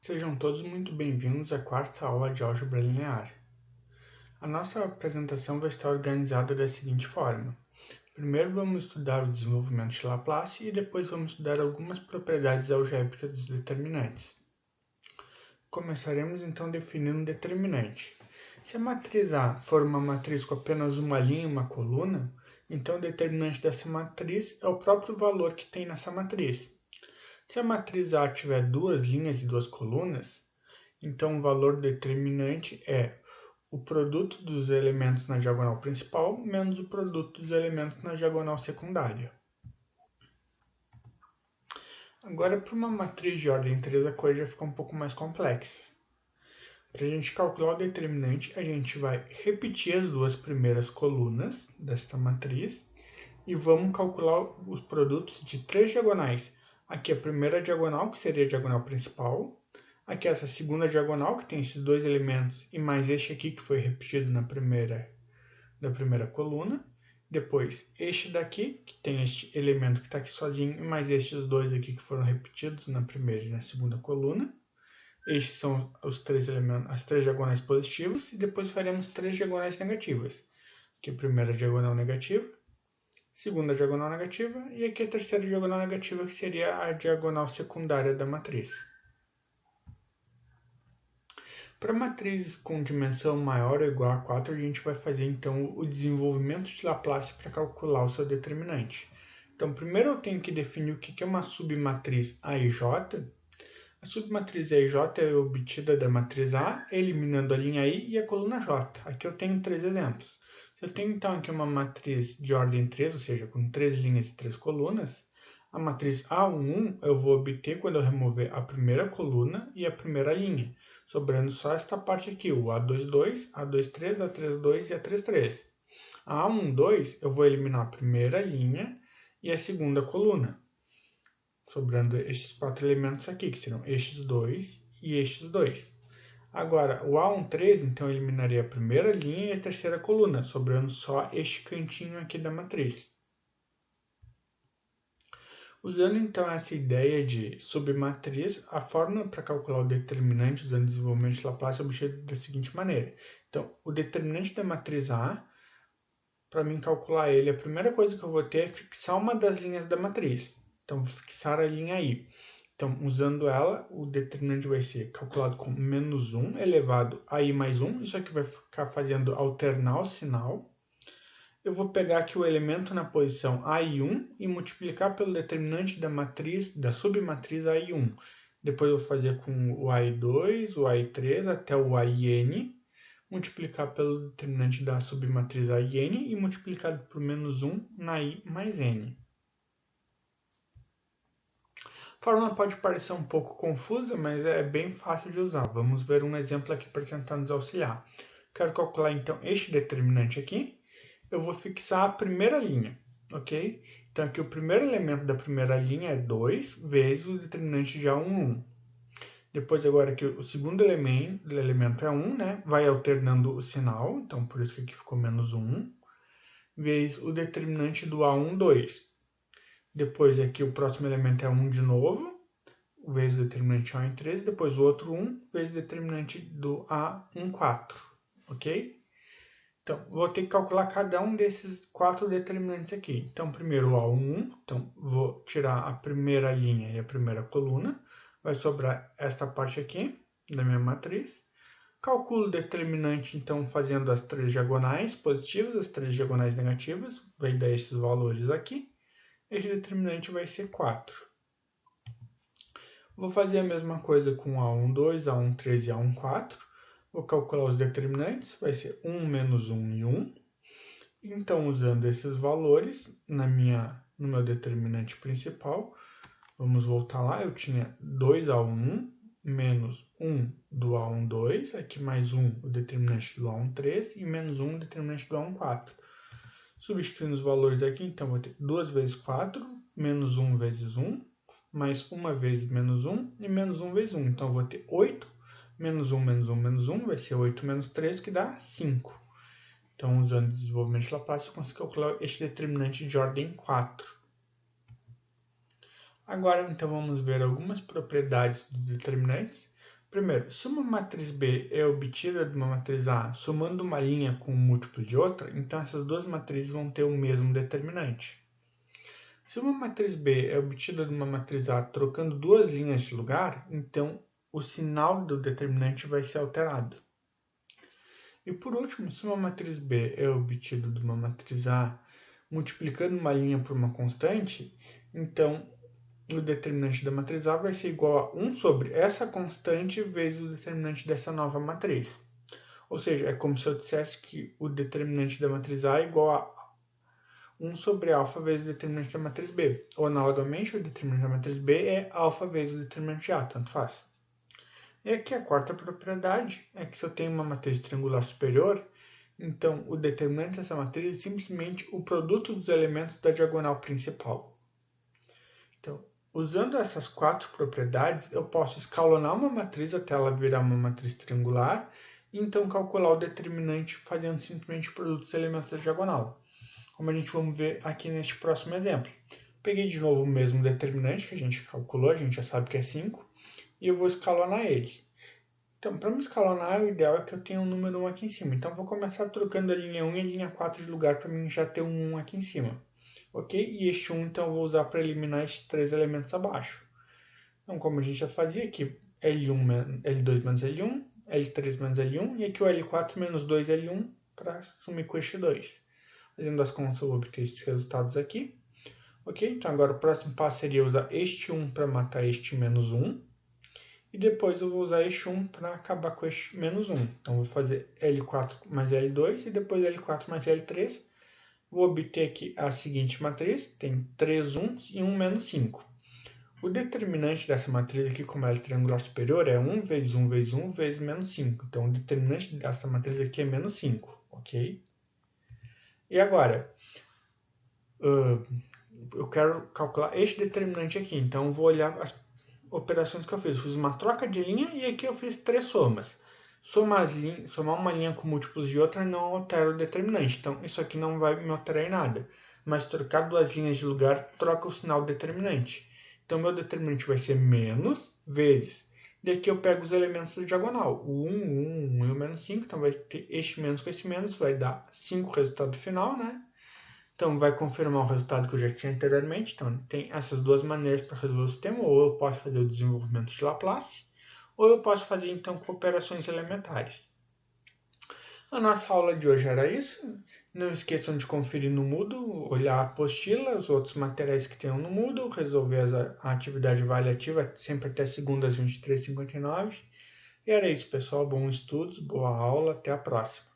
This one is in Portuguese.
Sejam todos muito bem-vindos à quarta aula de álgebra linear. A nossa apresentação vai estar organizada da seguinte forma. Primeiro vamos estudar o desenvolvimento de Laplace e depois vamos estudar algumas propriedades algébricas dos determinantes. Começaremos então definindo um determinante. Se a matriz A for uma matriz com apenas uma linha e uma coluna, então o determinante dessa matriz é o próprio valor que tem nessa matriz. Se a matriz A tiver duas linhas e duas colunas, então o valor determinante é o produto dos elementos na diagonal principal menos o produto dos elementos na diagonal secundária. Agora, para uma matriz de ordem 3, a coisa já fica um pouco mais complexa. Para a gente calcular o determinante, a gente vai repetir as duas primeiras colunas desta matriz e vamos calcular os produtos de três diagonais. Aqui a primeira diagonal, que seria a diagonal principal. Aqui essa segunda diagonal, que tem esses dois elementos, e mais este aqui, que foi repetido na primeira coluna. Depois, este daqui, que tem este elemento que está aqui sozinho, e mais estes dois aqui que foram repetidos na primeira e na segunda coluna. Estes são os três elementos, as três diagonais positivas, e depois faremos três diagonais negativas. Aqui a primeira diagonal negativa, segunda diagonal negativa, e aqui a terceira diagonal negativa, que seria a diagonal secundária da matriz. Para matrizes com dimensão maior ou igual a 4, a gente vai fazer então o desenvolvimento de Laplace para calcular o seu determinante. Então, primeiro eu tenho que definir o que é uma submatriz A e J. A submatriz A e J é obtida da matriz A, eliminando a linha I e a coluna J. Aqui eu tenho três exemplos. Se eu tenho então aqui uma matriz de ordem 3, ou seja, com três linhas e três colunas, a matriz A11 eu vou obter quando eu remover a primeira coluna e a primeira linha, sobrando só esta parte aqui, o A22, A23, A32 e A33. A A12 eu vou eliminar a primeira linha e a segunda coluna, sobrando estes quatro elementos aqui, que serão estes dois e estes dois. Agora, o A13, então, eu eliminaria a primeira linha e a terceira coluna, sobrando só este cantinho aqui da matriz. Usando então essa ideia de submatriz, a fórmula para calcular o determinante usando o desenvolvimento de Laplace é obtida da seguinte maneira. Então, o determinante da matriz A, para mim calcular ele, a primeira coisa que eu vou ter é fixar uma das linhas da matriz. Então, vou fixar a linha I. Então, usando ela, o determinante vai ser calculado com menos 1 elevado a I mais 1. Isso aqui vai ficar fazendo alternar o sinal. Eu vou pegar aqui o elemento na posição AI1 e multiplicar pelo determinante da matriz, da submatriz AI1. Depois eu vou fazer com o AI2, o AI3 até o AIN, multiplicar pelo determinante da submatriz AIN e multiplicado por menos 1 na I mais N. A fórmula pode parecer um pouco confusa, mas é bem fácil de usar. Vamos ver um exemplo aqui para tentar nos auxiliar. Quero calcular então este determinante aqui. Eu vou fixar a primeira linha, ok? Então aqui o primeiro elemento da primeira linha é 2 vezes o determinante de A11. Depois agora aqui o segundo elemento é 1, né? Vai alternando o sinal, então por isso que aqui ficou menos 1, vezes o determinante do A12. Depois aqui o próximo elemento é 1 de novo, vezes o determinante de A13, depois o outro 1 vezes o determinante do A14, ok? Então, vou ter que calcular cada um desses quatro determinantes aqui. Então, primeiro o A1, então vou tirar a primeira linha e a primeira coluna. Vai sobrar esta parte aqui da minha matriz. Calculo o determinante, então, fazendo as três diagonais positivas, as três diagonais negativas. Vai dar esses valores aqui. Este determinante vai ser 4. Vou fazer a mesma coisa com A12, A13 e A14. Vou calcular os determinantes, vai ser 1 menos 1 e 1. Então, usando esses valores no meu determinante principal, vamos voltar lá, eu tinha 2A1 menos 1 do A12, aqui mais 1 o determinante do A13 e menos 1 o determinante do A14. Substituindo os valores aqui, então vou ter 2 vezes 4, menos 1 vezes 1, mais 1 vezes menos 1 e menos 1 vezes 1. Então, vou ter 8. Menos 1, menos 1, menos 1, vai ser 8 menos 3, que dá 5. Então, usando o desenvolvimento de Laplace, eu consigo calcular este determinante de ordem 4. Agora, então, vamos ver algumas propriedades dos determinantes. Primeiro, se uma matriz B é obtida de uma matriz A somando uma linha com um múltiplo de outra, então essas duas matrizes vão ter o mesmo determinante. Se uma matriz B é obtida de uma matriz A trocando duas linhas de lugar, então o sinal do determinante vai ser alterado. E por último, se uma matriz B é obtida de uma matriz A multiplicando uma linha por uma constante, então o determinante da matriz A vai ser igual a 1 sobre essa constante vezes o determinante dessa nova matriz. Ou seja, é como se eu dissesse que o determinante da matriz A é igual a 1 sobre alfa vezes o determinante da matriz B. Ou, analogamente, o determinante da matriz B é alfa vezes o determinante de A, tanto faz. E aqui a quarta propriedade é que se eu tenho uma matriz triangular superior, então o determinante dessa matriz é simplesmente o produto dos elementos da diagonal principal. Então, usando essas quatro propriedades, eu posso escalonar uma matriz até ela virar uma matriz triangular e então calcular o determinante fazendo simplesmente o produto dos elementos da diagonal. Como a gente vamos ver aqui neste próximo exemplo. Peguei de novo o mesmo determinante que a gente calculou, a gente já sabe que é 5, e eu vou escalonar ele. Então, para me escalonar, o ideal é que eu tenha um número 1 aqui em cima. Então, eu vou começar trocando a linha 1 e a linha 4 de lugar para mim já ter um 1 aqui em cima. Ok? E este 1, então, eu vou usar para eliminar estes três elementos abaixo. Então, como a gente já fazia aqui, L2 menos L1, L3 menos L1, e aqui o L4 menos 2L1 para sumir com este 2. Fazendo as contas, eu vou obter esses resultados aqui. Ok? Então, agora o próximo passo seria usar este 1 para matar este menos 1. E depois eu vou usar este 1 para acabar com este menos 1. Então, vou fazer L4 mais L2 e depois L4 mais L3. Vou obter aqui a seguinte matriz. Tem 3 1s e 1 menos 5. O determinante dessa matriz aqui, como ela é triangular superior, é 1 vezes 1 vezes 1 vezes menos 5. Então, o determinante dessa matriz aqui é menos 5. Ok? E agora, eu quero calcular este determinante aqui. Então, eu vou olhar as operações que eu fiz. Eu fiz uma troca de linha e aqui eu fiz três somas. Somar uma linha com múltiplos de outra não altera o determinante. Então, isso aqui não vai me alterar em nada. Mas trocar duas linhas de lugar troca o sinal do determinante. Então, meu determinante vai ser menos vezes. Daqui eu pego os elementos da diagonal. O 1, 1 e o menos 5. Então, vai ter este menos com esse menos. Vai dar 5 o resultado final, né? Então, vai confirmar o resultado que eu já tinha anteriormente. Então, tem essas duas maneiras para resolver o sistema. Ou eu posso fazer o desenvolvimento de Laplace, ou eu posso fazer, então, com operações elementares. A nossa aula de hoje era isso. Não esqueçam de conferir no Moodle, olhar a apostila, os outros materiais que tenham no Moodle, resolver a atividade avaliativa sempre até segunda às 23h59. E era isso, pessoal. Bons estudos, boa aula, até a próxima.